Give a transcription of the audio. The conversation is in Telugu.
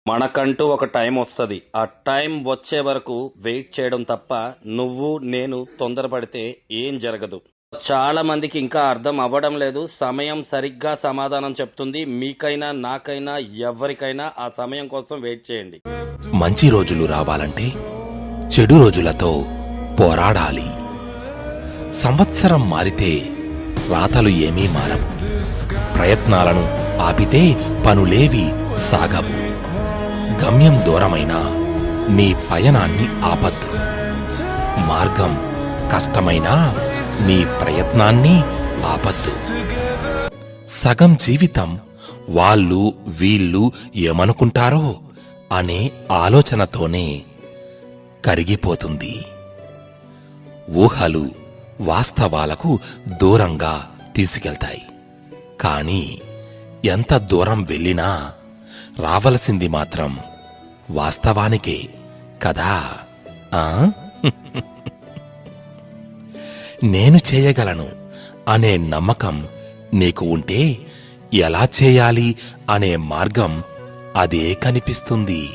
మనకంటూ ఒక టైం వస్తుంది. ఆ టైం వచ్చే వరకు వెయిట్ చేయడం తప్ప నువ్వు నేను తొందరపడితే ఏం జరగదు. చాలా మందికి ఇంకా అర్థం అవ్వడం లేదు. సమయం సరిగ్గా సమాధానం చెప్తుంది. మీకైనా నాకైనా ఎవరికైనా ఆ సమయం కోసం వెయిట్ చేయండి. మంచి రోజులు రావాలంటే చెడు రోజులతో పోరాడాలి. సంవత్సరం మారితే రాతలు ఏమీ మారవు. ప్రయత్నాలను ఆపితే పనులేవి సాగవు. గమ్యం దూరమైన నీ పయనాన్ని ఆపద్దు. మార్గం కష్టమైనా నీ ప్రయత్నాన్ని ఆపద్దు. సగం జీవితం వాళ్ళు వీళ్ళు ఏమనుకుంటారో అనే ఆలోచనతోనే కరిగిపోతుంది. ఊహలు వాస్తవాలకు దూరంగా తీసుకెళ్తాయి. కానీ ఎంత దూరం వెళ్ళినా రావలసింది మాత్రం వాస్తవానికే కదా. నేను చేయగలను అనే నమ్మకం నీకు ఉంటే ఎలా చేయాలి అనే మార్గం అదే కనిపిస్తుంది.